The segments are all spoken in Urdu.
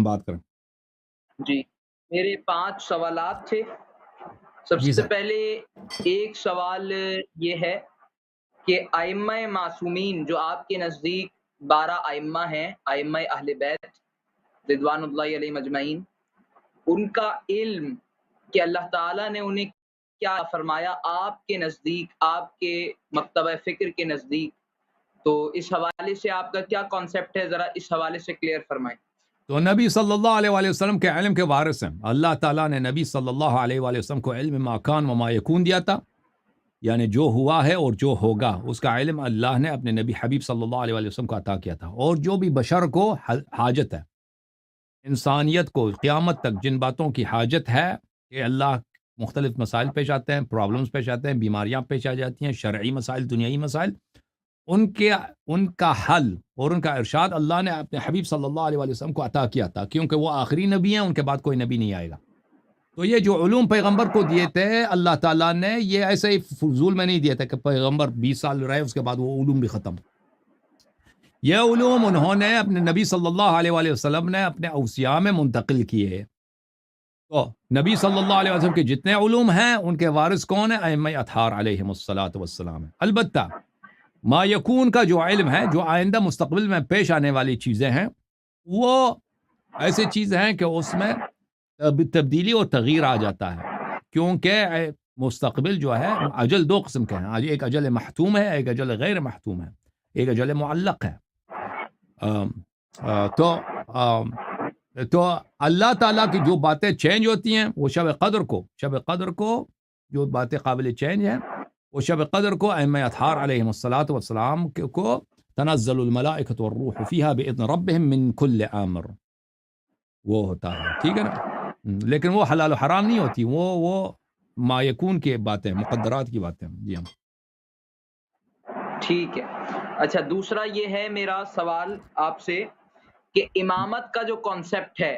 بات کریں. جی میرے 5 سوالات تھے. سب جی سے سر. پہلے ایک سوال یہ ہے کہ ائمہ معصومین جو آپ کے نزدیک 12 ائمہ ہیں، ائمہ اہل بیت رضوان اللہ علیہم اجمعین، ان کا علم کہ اللہ تعالیٰ نے انہیں کیا فرمایا آپ کے نزدیک، آپ کے مکتبہ فکر کے نزدیک، تو اس حوالے سے آپ کا کیا کانسیپٹ ہے، ذرا اس حوالے سے کلیئر فرمائیں. تو نبی صلی اللہ علیہ وآلہ وسلم کے علم کے وارث ہیں. اللہ تعالیٰ نے نبی صلی اللہ علیہ وآلہ وسلم کو علم ما کان و ما یکون دیا تھا، یعنی جو ہوا ہے اور جو ہوگا اس کا علم اللہ نے اپنے نبی حبیب صلی اللہ علیہ وآلہ وسلم کو عطا کیا تھا. اور جو بھی بشر کو حاجت ہے، انسانیت کو قیامت تک جن باتوں کی حاجت ہے کہ اللہ مختلف مسائل پیش آتے ہیں، پرابلمز پیش آتے ہیں، بیماریاں پیش آ جاتی ہیں، شرعی مسائل، دنیائی مسائل، ان کا حل اور ان کا ارشاد اللہ نے اپنے حبیب صلی اللہ علیہ وآلہ وسلم کو عطا کیا تھا، کیونکہ وہ آخری نبی ہیں، ان کے بعد کوئی نبی نہیں آئے گا. تو یہ جو علوم پیغمبر کو دیے تھے اللہ تعالیٰ نے، یہ ایسے ہی فضول میں نہیں دیے تھے کہ پیغمبر 20 سال رہے اس کے بعد وہ علوم بھی ختم. یہ علوم انہوں نے اپنے نبی صلی اللہ علیہ وآلہ وسلم نے اپنے اوصیاء میں منتقل کیے. تو نبی صلی اللہ علیہ وسلم کے جتنے علوم ہیں ان کے وارث کون ہیں؟ ائمہ اطہار علیہم الصلاۃ والسلام ہیں. البتہ ما یکون کا جو علم ہے، جو آئندہ مستقبل میں پیش آنے والی چیزیں ہیں، وہ ایسی چیز ہیں کہ اس میں تبدیلی اور تغییر آ جاتا ہے، کیونکہ مستقبل جو ہے اجل 2 قسم کے ہیں. ایک اجل محتوم ہے، ایک اجل غیر محتوم ہے، ایک اجل معلق ہے. تو اللہ تعالیٰ کی جو باتیں چینج ہوتی ہیں وہ شب قدر کو جو باتیں قابل چینج ہیں، وہ شب قدر کو ائمہ اطہار علیہم الصلاۃ والسلام کو تنزل الملائکۃ والروح فیہا باذن ربہم من کل امر، وہ ہوتا ہے. ٹھیک ہے نا؟ لیکن وہ حلال و حرام نہیں ہوتی، وہ ما یکون کی باتیں، مقدرات کی باتیں. جی ہم ٹھیک ہے. اچھا دوسرا یہ ہے میرا سوال آپ سے کہ امامت کا جو کانسیپٹ ہے،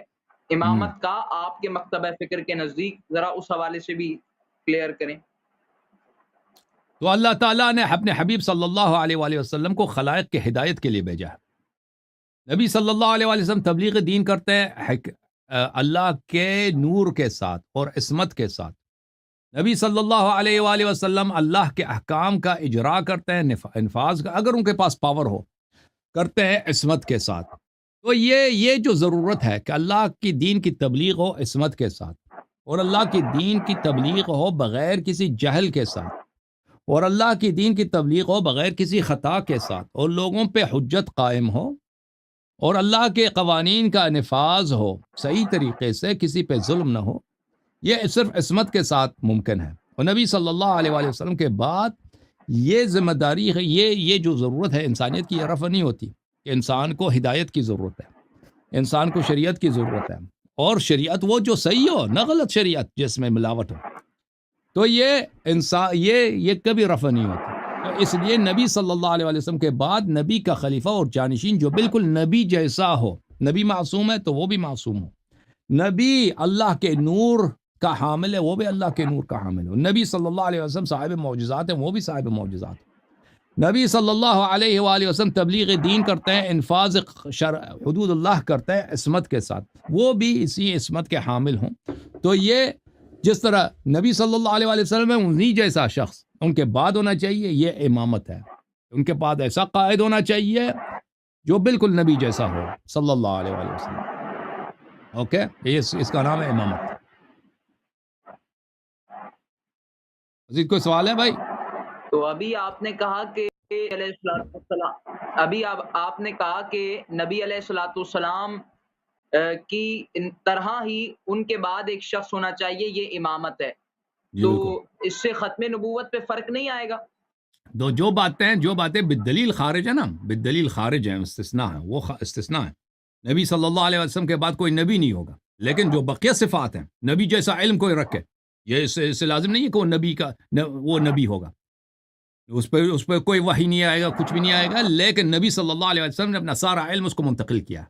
امامت کا آپ کے مکتبہ فکر کے نزدیک، ذرا اس حوالے سے بھی کلیئر کریں. تو اللہ تعالیٰ نے اپنے حبیب صلی اللہ علیہ وآلہ وسلم کو خلائق کے ہدایت کے لیے بھیجا ہے. نبی صلی اللہ علیہ وآلہ وسلم تبلیغ دین کرتے ہیں اللہ کے نور کے ساتھ اور عصمت کے ساتھ. نبی صلی اللہ علیہ وآلہ وسلم اللہ کے احکام کا اجرا کرتے ہیں، انفاذ کا اگر ان کے پاس پاور ہو کرتے ہیں عصمت کے ساتھ. تو یہ جو ضرورت ہے کہ اللہ کی دین کی تبلیغ ہو عصمت کے ساتھ، اور اللہ کی دین کی تبلیغ ہو بغیر کسی جہل کے ساتھ، اور اللہ کی دین کی تبلیغ ہو بغیر کسی خطا کے ساتھ، اور لوگوں پہ حجت قائم ہو، اور اللہ کے قوانین کا نفاذ ہو صحیح طریقے سے، کسی پہ ظلم نہ ہو. یہ صرف عصمت کے ساتھ ممکن ہے. اور نبی صلی اللہ علیہ وآلہ وسلم کے بعد یہ ذمہ داری ہے، یہ جو ضرورت ہے انسانیت کی، یہ رفع نہیں ہوتی کہ انسان کو ہدایت کی ضرورت ہے، انسان کو شریعت کی ضرورت ہے، اور شریعت وہ جو صحیح ہو، نہ غلط شریعت جس میں ملاوٹ ہو. تو یہ کبھی رفع نہیں ہوتی. تو اس لیے نبی صلی اللہ علیہ وسلم کے بعد نبی کا خلیفہ اور جانشین جو بالکل نبی جیسا ہو، نبی معصوم ہے تو وہ بھی معصوم ہو، نبی اللہ کے نور کا حامل ہے وہ بھی اللہ کے نور کا حامل ہو، نبی صلی اللہ علیہ وسلم صاحب معجزات ہیں وہ بھی صاحب معجزات ہیں، نبی صلی اللہ علیہ وآلہ وسلم تبلیغ دین کرتے ہیں، انفاذ حدود اللہ کرتے ہیں عصمت کے ساتھ، وہ بھی اسی عصمت کے حامل ہوں. تو یہ جس طرح نبی صلی اللہ علیہ وآلہ وسلم ہے انہی جیسا شخص ان کے بعد ہونا چاہیے، یہ امامت ہے. ان کے بعد ایسا قائد ہونا چاہیے جو بالکل نبی جیسا ہو صلی اللہ علیہ وآلہ وسلم. اوکے، اس کا نام ہے امامت. مزید کوئی سوال ہے بھائی؟ تو ابھی آپ نے کہا کہ آپ نے کہا کہ نبی علیہ الصلوۃ والسلام کی طرح ہی ان کے بعد ایک شخص ہونا چاہیے، یہ امامت ہے. تو اس سے ختم نبوت پہ فرق نہیں آئے گا؟ جو باتیں بالدلیل خارج ہیں نا، بالدلیل خارج ہیں، استثناء ہیں، وہ استثناء ہیں. نبی صلی اللہ علیہ وسلم کے بعد کوئی نبی نہیں ہوگا، لیکن جو بقیہ صفات ہیں، نبی جیسا علم کوئی رکھے، یہ اس سے لازم نہیں ہے کہ وہ نبی ہوگا، اس پہ کوئی وحی نہیں آئے گا، کچھ بھی نہیں آئے گا. لیکن نبی صلی اللہ علیہ وسلم نے اپنا سارا علم اس کو منتقل کیا.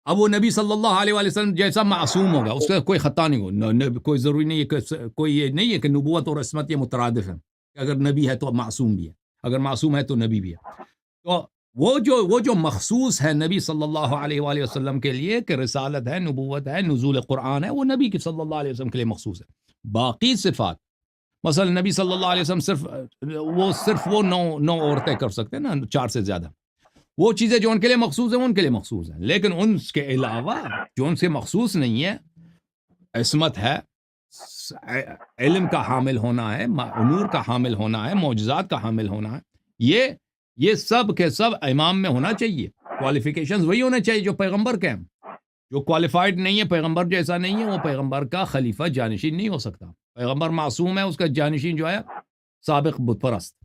اب وہ نبی صلی اللہ علیہ وسلم جیسا معصوم ہوگا، اس کا کوئی خطا نہیں ہو. کوئی ضروری نہیں ہے کہ کوئی یہ نہیں ہے کہ نبوت اور عصمت یہ مترادف ہیں، اگر نبی ہے تو معصوم بھی ہے، اگر معصوم ہے تو نبی بھی ہے. تو وہ جو مخصوص ہے نبی صلی اللہ علیہ وآلہ وسلم کے لیے کہ رسالت ہے، نبوت ہے، نزول قرآن ہے، وہ نبی کی صلی اللہ علیہ وسلم کے لیے مخصوص ہے۔ باقی صفات مثلا نبی صلی اللہ علیہ وسلم صرف وہ نو عورتیں کر سکتے ہیں نا، 4 سے زیادہ، وہ چیزیں جو ان کے لیے مخصوص ہیں وہ ان کے لیے مخصوص ہیں، لیکن ان کے علاوہ جو ان سے مخصوص نہیں ہے، عصمت ہے، علم کا حامل ہونا ہے، نور کا حامل ہونا ہے، معجزات کا حامل ہونا ہے، یہ سب کے سب امام میں ہونا چاہیے۔ کوالیفیکیشنز وہی ہونے چاہیے جو پیغمبر کے ہیں۔ جو کوالیفائڈ نہیں ہے، پیغمبر جیسا نہیں ہے، وہ پیغمبر کا خلیفہ جانشین نہیں ہو سکتا۔ پیغمبر معصوم ہے، اس کا جانشین جو ہے سابق بت پرست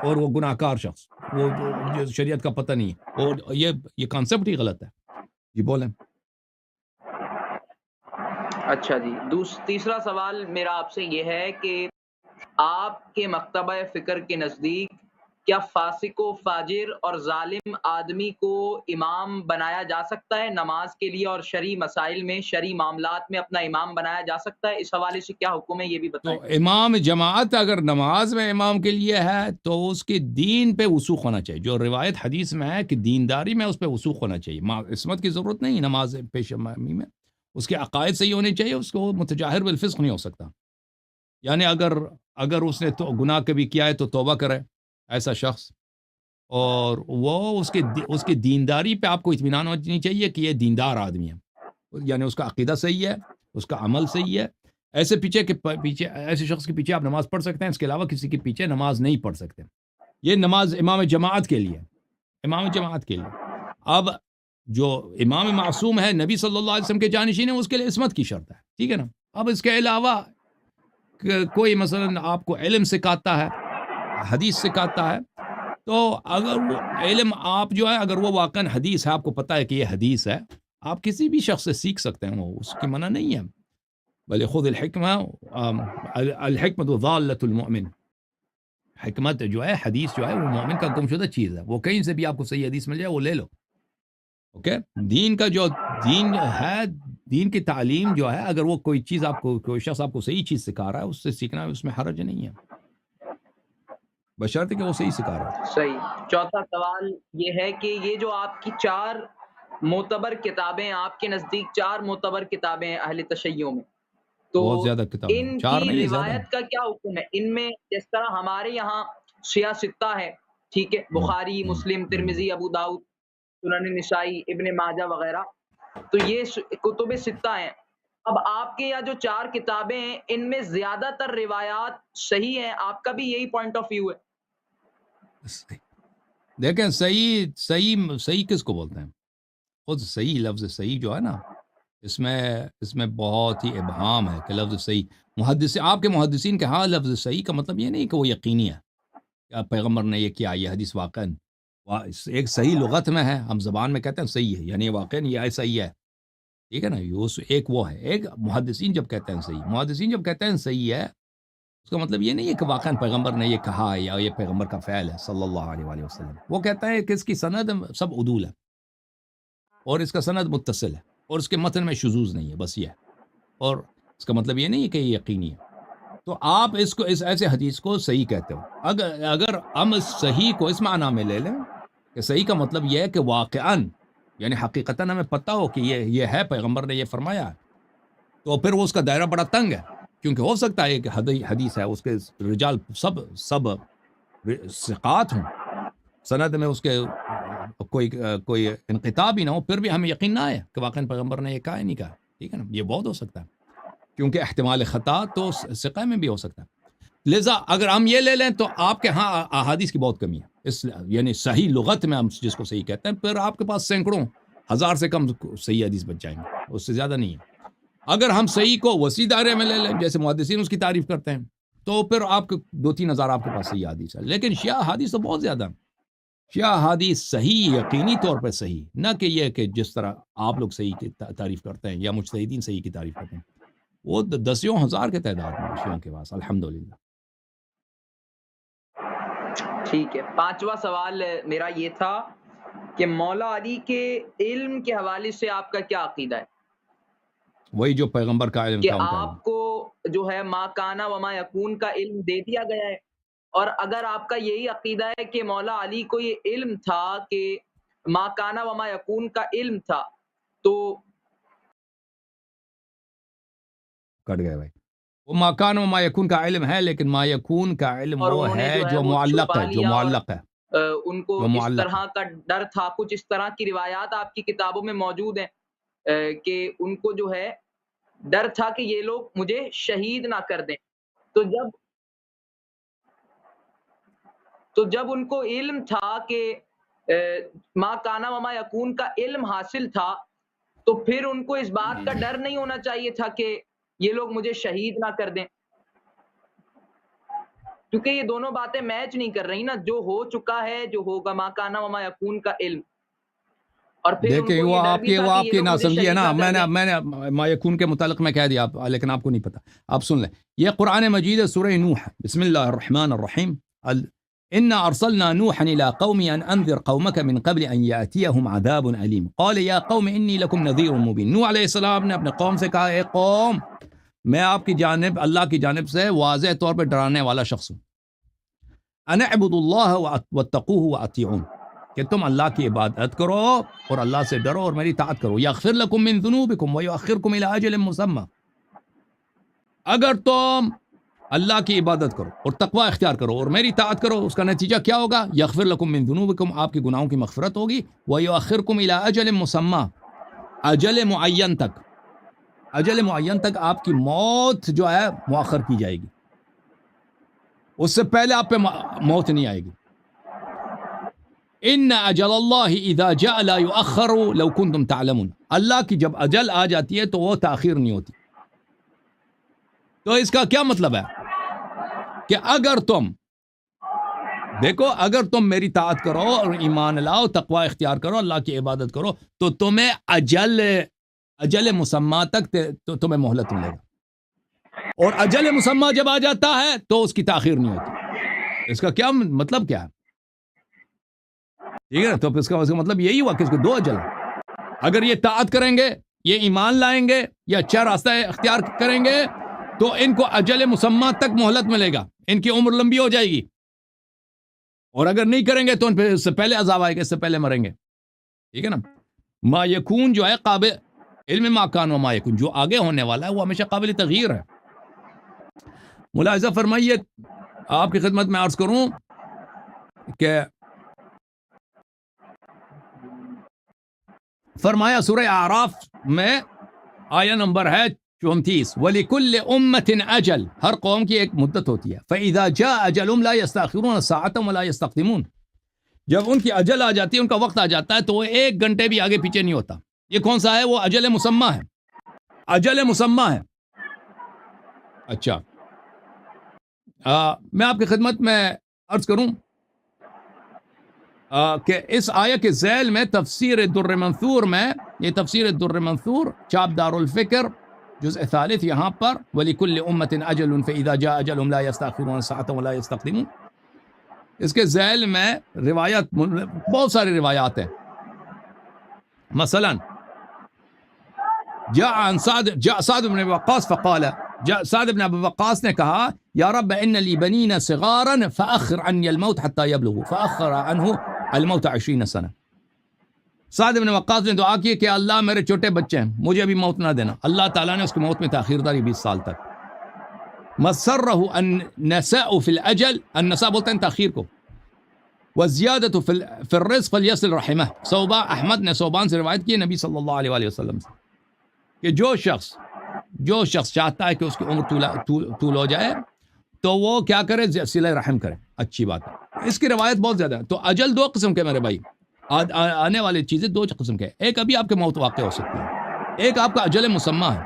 اور وہ گناہ کار شخص، وہ جو شریعت کا پتہ نہیں ہے، اور یہ کانسیپٹ ہی غلط ہے۔ جی بولیں۔ اچھا جی، تیسرا سوال میرا آپ سے یہ ہے کہ آپ کے مکتبہ فکر کے نزدیک کیا فاسق و فاجر اور ظالم آدمی کو امام بنایا جا سکتا ہے نماز کے لیے، اور شرعی مسائل میں، شرعی معاملات میں اپنا امام بنایا جا سکتا ہے؟ اس حوالے سے کیا حکم ہے یہ بھی بتائیں۔ تو امام جماعت اگر نماز میں امام کے لیے ہے تو اس کے دین پہ وثوق ہونا چاہیے، جو روایت حدیث میں ہے کہ دینداری میں اس پہ وثوق ہونا چاہیے۔ عصمت کی ضرورت نہیں نماز پیش امامی میں، اس کے عقائد صحیح ہونے چاہیے، اس کو متجاہر بالفسق نہیں ہو سکتا۔ یعنی اگر اس نے تو گناہ کبھی کیا ہے تو توبہ کرے ایسا شخص، اور وہ اس کی دینداری پہ آپ کو اطمینان ہونی چاہیے کہ یہ دیندار آدمی ہے، یعنی اس کا عقیدہ صحیح ہے، اس کا عمل صحیح ہے۔ ایسے شخص کے پیچھے آپ نماز پڑھ سکتے ہیں، اس کے علاوہ کسی کے پیچھے نماز نہیں پڑھ سکتے۔ یہ نماز امام جماعت کے لیے، امام جماعت کے لیے۔ اب جو امام معصوم ہے، نبی صلی اللہ علیہ وسلم کے جانشین ہے، اس کے لیے عصمت کی شرط ہے، ٹھیک ہے نا۔ اب اس کے علاوہ کوئی مثلا آپ کو علم سکھاتا ہے، حدیث سکھاتا ہے، تو اگر وہ علم آپ جو ہے، اگر وہ واقعاً حدیث ہے، آپ کو پتہ ہے کہ یہ حدیث ہے، آپ کسی بھی شخص سے سیکھ سکتے ہیں، وہ اس کی منع نہیں ہے۔ بل خود الحکمت ضالۃ المؤمن، حکمت جو ہے، حدیث جو ہے، وہ مومن کا گمشدہ چیز ہے، وہ کہیں سے بھی آپ کو صحیح حدیث مل جائے وہ لے لو، اوکے۔ دین کا جو دین ہے، دین کی تعلیم جو ہے، اگر وہ کوئی چیز آپ کو، کوئی شخص آپ کو صحیح چیز سکھا رہا ہے، اس سے سیکھنا، اس میں حرج نہیں ہے، بشرطے کہ وہ صحیح سکھا رہا ہے۔ صحیح۔ چوتھا سوال یہ ہے کہ یہ جو آپ کی 4 معتبر کتابیں، آپ کے نزدیک 4 معتبر کتابیں ہیں اہل تشیع میں، تو بہت زیادہ کتاب، ان 4 کی نہیں ہے، زیادہ روایت کا کیا حکم ہے؟ ان میں جس طرح ہمارے یہاں شیعہ ستہ ہے، ٹھیک ہے، بخاری، مسلم، ترمذی، ابو داؤد، سنن نسائی، ابن ماجہ وغیرہ، تو یہ کتب ستہ ہیں۔ اب آپ کے یہاں جو 4 کتابیں ہیں، ان میں زیادہ تر روایات صحیح ہیں، آپ کا بھی یہی پوائنٹ آف ویو ہے؟ دیکھیں، صحیح کس کو بولتے ہیں؟ خود صحیح، لفظ صحیح جو ہے نا، اس میں بہت ہی ابہام ہے کہ لفظ صحیح، آپ کے محدثین کے ہاں لفظ صحیح کا مطلب یہ نہیں کہ وہ یقینی ہے کہ پیغمبر نے یہ کیا، یہ حدیث واقعاً ایک صحیح لغت میں ہے، ہم زبان میں کہتے ہیں صحیح ہے، یعنی واقعاً یہ ایسا ہی ہے، ٹھیک ہے نا۔ ایک وہ ہے، ایک محدثین جب کہتے ہیں صحیح، محدثین جب کہتے ہیں صحیح ہے، اس کا مطلب یہ نہیں ہے کہ واقعاً پیغمبر نے یہ کہا ہے یا یہ پیغمبر کا فعل ہے صلی اللہ علیہ وآلہ وسلم۔ وہ کہتا ہے کہ اس کی سند سب عدول ہے، اور اس کا سند متصل ہے، اور اس کے متن میں شذوذ نہیں ہے، بس یہ ہے، اور اس کا مطلب یہ نہیں ہے کہ یہ یقینی ہے۔ تو آپ اس ایسے حدیث کو صحیح کہتے ہو۔ اگر ہم صحیح کو اس معنی میں لے لیں کہ صحیح کا مطلب یہ ہے کہ واقعاً، یعنی حقیقتاً ہمیں پتہ ہو کہ یہ ہے، پیغمبر نے یہ فرمایا ہے، تو پھر وہ اس کا دائرہ بڑا تنگ ہے، کیونکہ ہو سکتا ہے کہ حدیث ہے، اس کے رجال سب ثقات ہوں، سند میں اس کے کوئی انقطاع بھی نہ ہو، پھر بھی ہمیں یقین نہ آئے کہ واقعاً پیغمبر نے یہ کہا ہے نہیں کہا، ٹھیک ہے نا۔ یہ بہت ہو سکتا ہے، کیونکہ احتمال خطا تو ثقہ میں بھی ہو سکتا ہے۔ لہذا اگر ہم یہ لے لیں تو آپ کے ہاں احادیث کی بہت کمی ہے، یعنی صحیح لغت میں ہم جس کو صحیح کہتے ہیں، پھر آپ کے پاس سینکڑوں، 1000 سے کم صحیح حدیث بچ جائیں گے، اس سے زیادہ نہیں ہے۔ اگر ہم صحیح کو وسیع دائرے میں لے لیں، جیسے محدثین اس کی تعریف کرتے ہیں، تو پھر آپ کے 2-3 ہزار آپ کے پاس صحیح حدیث ہے، لیکن شیعہ حدیث تو بہت زیادہ ہیں۔ شیعہ حدیث صحیح، یقینی طور پہ صحیح، نہ کہ یہ کہ جس طرح آپ لوگ صحیح کی تعریف کرتے ہیں یا مجتہدین صحیح کی تعریف کرتے ہیں، وہ 10,000 کے تعداد میں شیعوں کے پاس، الحمدللہ۔ ٹھیک ہے۔ 5واں سوال میرا یہ تھا کہ مولا علی کے علم کے حوالے سے آپ کا کیا عقیدہ ہے؟ وہی جو پیغمبر کا علم کہ تھا، ان کا علم۔ آپ کو جو ہے ما کانا وما یکون کا علم دے دیا گیا ہے، اور اگر آپ کا یہی عقیدہ ہے کہ مولا علی کو یہ علم تھا کہ ما کانا و ما یکون کا علم تھا، تو کٹ گئے بھائی. وہ ما کان و ما یکون کا علم ہے، لیکن ما یکون کا علم اور وہ انہوں نے ہے جو ہے جو وہ معلق چھپا ہے، جو لیا، اور معلق ہے، ان کو جو اس معلق ہے. طرح کا ڈر تھا. کچھ اس طرح کی روایات آپ کی کتابوں میں موجود ہیں کہ ان کو جو ہے ڈر تھا کہ یہ لوگ مجھے شہید نہ کر دیں. تو جب ان کو علم تھا کہ ما کانا وما یکون کا علم حاصل تھا، تو پھر ان کو اس بات کا ڈر نہیں ہونا چاہیے تھا کہ یہ لوگ مجھے شہید نہ کر دیں، کیونکہ یہ دونوں باتیں میچ نہیں کر رہی نا. جو ہو چکا ہے، جو ہوگا، ما کانا وما یکون کا علم، اور پھر ان دیکھیں کو وہ یہ ڈر آپ بھی کی تھا وہ کہ آپ یہ کی لوگ نہ مجھے سمجھی ہے شہید نا. نہ کر میں دیں. نے ما یکون کے متعلق میں کہہ دیا آپ، لیکن آپ کو نہیں پتا. آپ سن لیں، یہ قرآن مجید ہے، سورہ نوح. بسم اللہ الرحمن الرحیم. إنا أرسلنا نوحا إلى قومه أن أنذر قومك من قبل أن يأتيهم عذاب أليم قال يا قوم إني لكم نذير مبين. نوح علیہ السلام نے اپنے قوم سے کہا، اے قوم، میں آپ کی جانب، اللہ کی جانب سے واضح طور پہ ڈرانے والا شخص ہوں. أن اعبدوا الله واتقوه وأطيعون، کہ تم اللہ کی عبادت کرو اور اللہ سے ڈرو اور میری طاعت کرو. یغفر لکم من ذنوبکم ویؤخرکم الی اجل مسمی. اگر تم اللہ کی عبادت کرو اور تقوی اختیار کرو اور میری طاعت کرو، اس کا نتیجہ کیا ہوگا؟ یغفر لکم من ذنوبکم، آپ کے گناہوں کی مغفرت ہوگی. ویؤخرکم الی اجل مسمی، اجل معین تک، اجل معین تک آپ کی موت جو ہے مؤخر کی جائے گی، اس سے پہلے آپ پہ موت نہیں آئے گی. ان اجل اللہ اذا جاء لا یؤخر لو کنتم تعلمون. اللہ کی جب اجل آ جاتی ہے تو وہ تاخیر نہیں ہوتی. تو اس کا کیا مطلب ہے کہ اگر تم دیکھو، اگر تم میری طاعت کرو اور ایمان لاؤ، تقوی اختیار کرو، اللہ کی عبادت کرو، تو تمہیں اجل مسمى تک تمہیں مہلت ملے گا. اور اجل مسمى جب آ جاتا ہے تو اس کی تاخیر نہیں ہوتی. اس کا کیا مطلب کیا ہے؟ ٹھیک ہے نا. تو اس کا مطلب یہی ہوا کہ اس کو دو اجل ہیں. اگر یہ طاعت کریں گے، یہ ایمان لائیں گے، یا اچھا راستہ اختیار کریں گے، تو ان کو اجل مسمى تک مہلت ملے گا، ان کی عمر لمبی ہو جائے گی. اور اگر نہیں کریں گے تو ان پہ اس سے پہلے عذاب آئے گا، اس سے پہلے مریں گے. ٹھیک ہے نا. ما یکون جو ہے قابل علم ما کان و ما یکون، جو آگے ہونے والا ہے وہ ہمیشہ قابل تغییر ہے. ملاحظہ فرمائیے، آپ کی خدمت میں عرض کروں کہ فرمایا سورہ اعراف میں آیہ نمبر ہے 34، وَلِكُلِّ أُمَّةٍ أَجَلٌ، ہر قوم کی ایک مدت ہوتی ہے. فَإِذَا جَاءَ أَجَلُهُمْ لَا يَسْتَأْخِرُونَ سَاعَةً وَلَا يَسْتَقْدِمُونَ. جب ان کی اجل آ جاتی ہے، ان کا وقت آ جاتا ہے، تو وہ ایک گھنٹے بھی آگے پیچھے نہیں ہوتا. یہ کون سا ہے؟ وہ اجل مسمى ہے، اجل مسمى ہے. اچھا، میں آپ کی خدمت میں عرض کروں کہ اس آیہ کے ذیل میں تفسیر در منثور میں، یہ تفسیر در منثور چاپ دار الفکر جزء ثالث، یہاں پر وَلِكُلِّ أُمَّةٍ أَجَلٌ فَإِذَا جَاءَ أَجَلُهُمْ لَا يَسْتَأْخِرُونَ سَاعَةً وَلَا يَسْتَقْدِمُونَ. اس کے ذیل میں روایت، بہت ساری روایات ہیں. مثلا جاء سعد بن ابی وقاص فقال، سعد بن ابی وقاص نے کہا، یا رب ان لی بنین صغارا فاخر عنی الموت حتی یبلغوا، فاخر عنہ الموت 20 سنہ. سعد بن وقاص نے دعا کی کہ اللہ میرے چھوٹے بچے ہیں، مجھے ابھی موت نہ دینا. اللہ تعالیٰ نے اس کی موت میں تاخیر داری 20 سال تک. مسرہ النساء فی الاجل، النساء بولتے ہیں تاخیر کو. وزیادت فی الرزق فلیصل رحمہ. احمد نے صوبان سے روایت کی نبی صلی اللہ علیہ وسلم سے کہ جو شخص چاہتا ہے کہ اس کی عمر طول ہو جائے تو وہ کیا کرے؟ صلہ رحم کرے. اچھی بات ہے. اس کی روایت بہت زیادہ ہے. تو اجل دو قسم کے میرے بھائی، آنے والی چیزیں دو قسم کے. ایک ابھی آپ کے موت واقع ہو سکتی ہے، ایک آپ کا اجل مسمى ہے.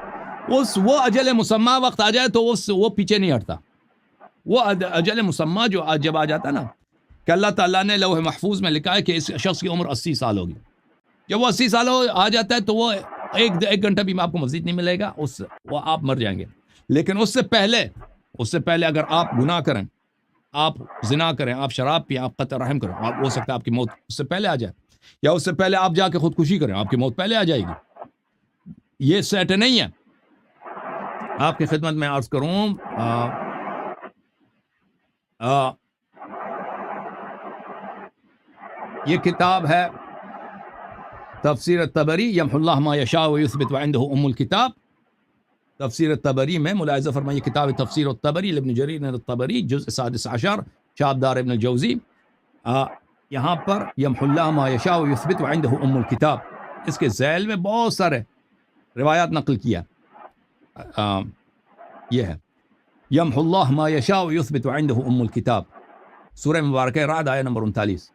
وہ اجل مسمى وقت آ جائے تو وہ پیچھے نہیں ہٹتا. وہ اجل مسمى جو جب آ جاتا ہے نا، کہ اللہ تعالیٰ نے لوح محفوظ میں لکھا ہے کہ اس شخص کی عمر 80 سال ہوگی. جب وہ 80 سال آ جاتا ہے تو وہ ایک گھنٹہ بھی آپ کو مزید نہیں ملے گا، وہ آپ مر جائیں گے. لیکن اس سے پہلے اگر آپ گناہ کریں، آپ زنا کریں، آپ شراب پئیں، آپ قطع رحم کریں، ہو سکتا ہے آپ کی موت اس سے پہلے آ جائے، یا اس سے پہلے آپ جا کے خودکشی کریں، آپ کی موت پہلے آ جائے گی. یہ سیٹ نہیں ہے. آپ کی خدمت میں عرض کروں یہ کتاب ہے تفسیر الطبری، یمحو اللہ ما یشاء ویثبت وعنده ام الکتاب. تفسیر الطبری میں ملاحظہ فرمائیے کتاب تفسیر الطبری لابن جریر الطبری جزء 16 شابدار ابن الجوزی. یہاں پر یمحو اللہ ما یشاء ویثبت وعنده ام الکتاب، اس کے ذیل میں بہت سارے روایات نقل کیا. یہ ہے یمحو اللہ ما یشاء ویثبت وعنده ام الکتاب، سورہ مبارکہ رعد آیہ نمبر 39،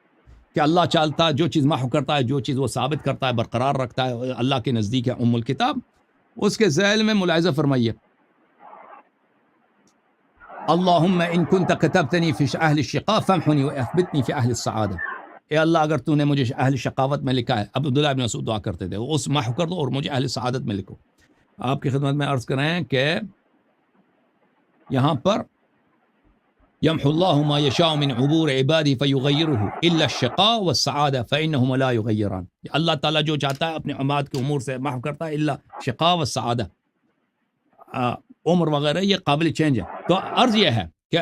کہ اللہ چاہتا ہے جو چیز محو کرتا ہے، جو چیز وہ ثابت کرتا ہے، برقرار رکھتا ہے، اللہ کے نزدیک ہے ام الکتاب. اس کے ذیل میں ملاحظہ فرمائیے اللہم ان کنت کتبتنی فی اہل الشقاء فامحنی واثبتنی فی اہل السعادہ. اے اللہ اگر تو نے مجھے اہل شقاوت میں لکھا ہے، عبداللہ ابن مسعود دعا کرتے تھے، اس محو کر دو اور مجھے اہل سعادت میں لکھو. آپ کی خدمت میں عرض کریں کہ یہاں پر یمحو اللہ ما یشاء من عبور عبادہ فیغیرہ الا الشقاء والسعادہ فانہم لا یغیران. اللہ تعالیٰ جو چاہتا ہے اپنے عباد کے امور سے محو کرتا ہے الا شقاء والسعادہ، عمر وغیرہ یہ قابل چینج ہے. تو عرض یہ ہے کہ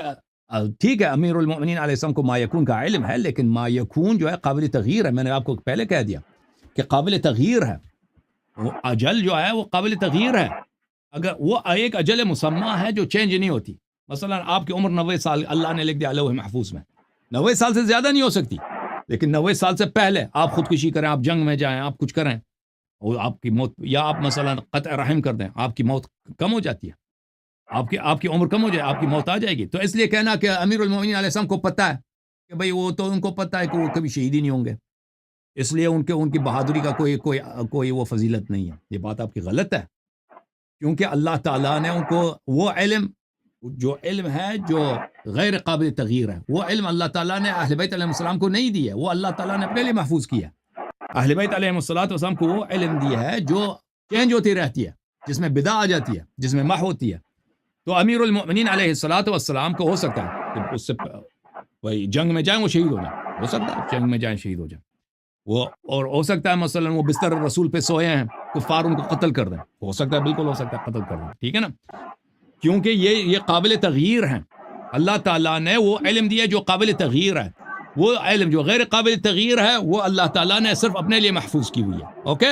ٹھیک ہے امیر المؤمنین علیہ السلام کو ما یکون کا علم ہے، لیکن ما یکون جو ہے قابل تغییر ہے. میں نے آپ کو پہلے کہہ دیا کہ قابل تغییر ہے. وہ اجل جو ہے وہ قابل تغییر ہے. اگر وہ ایک اجل مسمى ہے جو چینج نہیں ہوتی. مثلا آپ کی عمر 90 سال اللہ نے لکھ دیا لوح محفوظ میں، 90 سال سے زیادہ نہیں ہو سکتی، لیکن 90 سال سے پہلے آپ خودکشی کریں، آپ جنگ میں جائیں، آپ کچھ کریں اور آپ کی موت، یا آپ مثلا قطع رحم کر دیں، آپ کی موت کم ہو جاتی ہے، آپ کی عمر کم ہو جائے، آپ کی موت آ جائے گی. تو اس لیے کہنا کہ امیر المؤمنین علیہ السلام کو پتہ ہے کہ بھئی وہ تو ان کو پتہ ہے کہ وہ کبھی شہید ہی نہیں ہوں گے، اس لیے ان کی بہادری کا کوئی وہ فضیلت نہیں ہے. یہ بات آپ کی غلط ہے، کیونکہ اللہ تعالیٰ نے ان کو وہ علم، جو علم ہے جو غیر قابل تغییر ہے، وہ علم اللہ تعالیٰ نے اہل بیت علیہ السلام کو نہیں دیا ہے، وہ اللہ تعالیٰ نے اپنے لیے محفوظ کیا. اہل بیت علیہ السلام کو وہ علم دیا ہے جو چینج ہوتی رہتی ہے، جس میں بدعہ آ جاتی ہے، جس میں محو ہوتی ہے. تو امیر المؤمنین علیہ السلام کو ہو سکتا ہے کہ اس سے وہی جنگ میں جائیں وہ شہید ہو جائیں، ہو سکتا ہے جنگ میں جائیں شہید ہو جائیں وہ، اور ہو سکتا ہے مثلا وہ بستر رسول پہ سوئے ہیں، کفار ان کو قتل کر دیں، ہو سکتا ہے، بالکل ہو سکتا ہے قتل کر دیں. ٹھیک ہے نا، کیونکہ یہ قابل تغییر ہیں. اللہ تعالیٰ نے وہ علم دیا جو قابل تغییر ہے، وہ علم جو غیر قابل تغییر ہے وہ اللہ تعالیٰ نے صرف اپنے لیے محفوظ کی ہوئی ہے. اوکے.